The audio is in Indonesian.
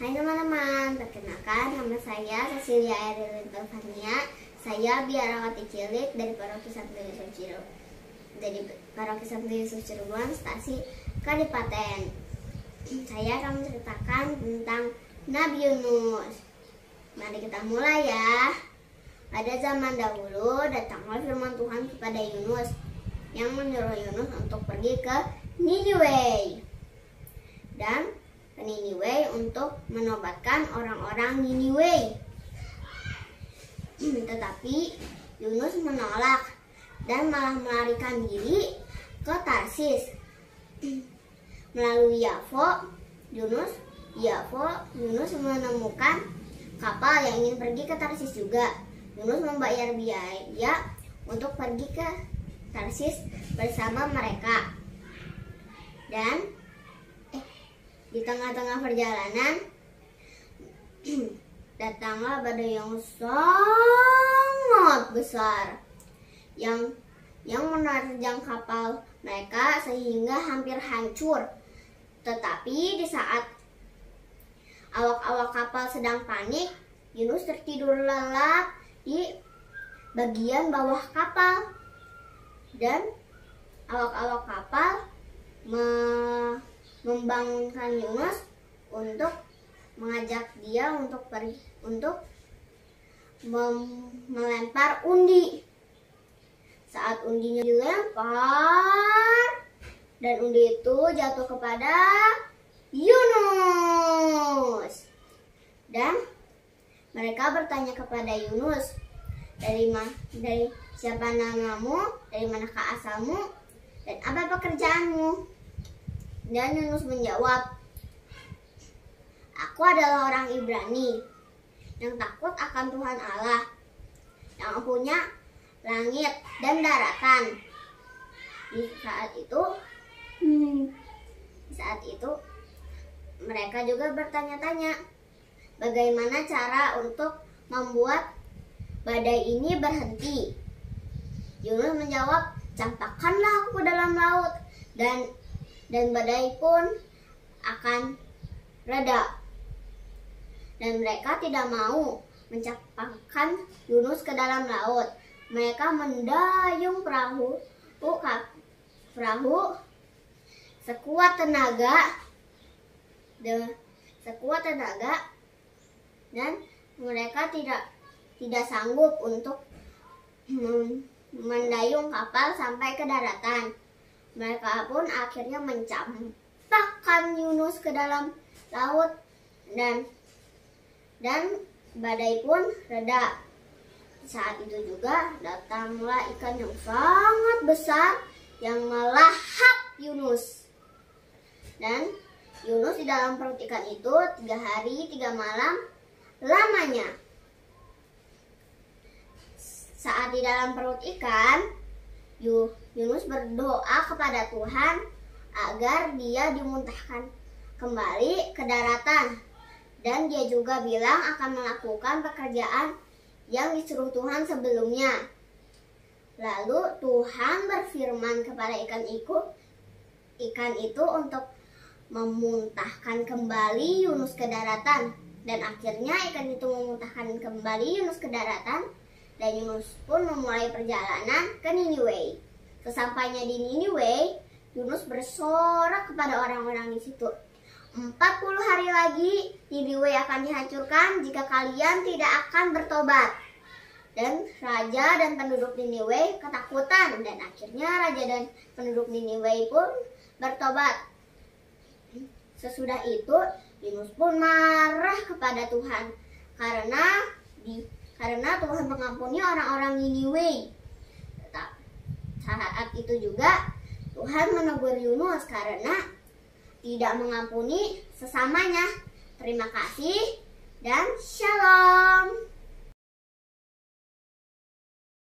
Hai teman-teman, perkenalkan nama saya Cecilia Erilin Fania. Saya biarawati cilik dari Paroki Santo Yusuf Cirebon, Stasi Kadipaten. Saya akan menceritakan tentang Nabi Yunus. Mari kita mulai ya. Pada zaman dahulu datanglah firman Tuhan kepada Yunus yang menyuruh Yunus untuk pergi ke Niniwe dan ke Niniwe untuk menobatkan orang-orang Niniwe. Tetapi Yunus menolak dan malah melarikan diri ke Tarsis. Melalui Yafo, Yunus menemukan kapal yang ingin pergi ke Tarsis juga. Yunus membayar biaya untuk pergi ke Tarsis bersama mereka. Dan di tengah-tengah perjalanan datanglah badai yang sangat besar yang menerjang kapal mereka sehingga hampir hancur. Tetapi di saat awak-awak kapal sedang panik, Yunus tertidur lelap di bagian bawah kapal dan awak-awak kapal membangunkan Yunus untuk mengajak dia untuk pergi melempar undi. Saat undinya dilempar dan undi itu jatuh kepada Yunus. Dan mereka bertanya kepada Yunus, dari siapa namamu, dari manakah asalmu, dan apa pekerjaanmu? Dan Yunus menjawab, aku adalah orang Ibrani yang takut akan Tuhan Allah yang punya langit dan daratan. Di saat itu mereka juga bertanya-tanya, bagaimana cara untuk membuat badai ini berhenti? Yunus menjawab, campakkanlah aku ke dalam laut dan badai pun akan reda. Dan mereka tidak mau mencampakkan Yunus ke dalam laut. Mereka mendayung perahu sekuat tenaga dan mereka tidak sanggup untuk mendayung kapal sampai ke daratan. Mereka pun akhirnya mencampakkan Yunus ke dalam laut dan badai pun reda. Saat itu juga datanglah ikan yang sangat besar yang melahap Yunus. Dan Yunus di dalam perut ikan itu 3 hari 3 malam lamanya. Saat di dalam perut ikan, Yunus berdoa kepada Tuhan agar dia dimuntahkan kembali ke daratan. Dan dia juga bilang akan melakukan pekerjaan yang disuruh Tuhan sebelumnya. Lalu Tuhan berfirman kepada ikan itu untuk memuntahkan kembali Yunus ke daratan. Dan akhirnya ikan itu memuntahkan kembali Yunus ke daratan. Dan Yunus pun memulai perjalanan ke Niniwe. Sesampainya di Niniwe, Yunus bersorak kepada orang-orang di situ. 40 hari lagi Niniwe akan dihancurkan jika kalian tidak akan bertobat. Dan raja dan penduduk Niniwe ketakutan, dan akhirnya raja dan penduduk Niniwe pun bertobat. Sesudah itu Yunus pun marah kepada Tuhan karena Tuhan mengampuni orang-orang Niniwe. Saat itu juga Tuhan menegur Yunus karena tidak mengampuni sesamanya. Terima kasih dan shalom.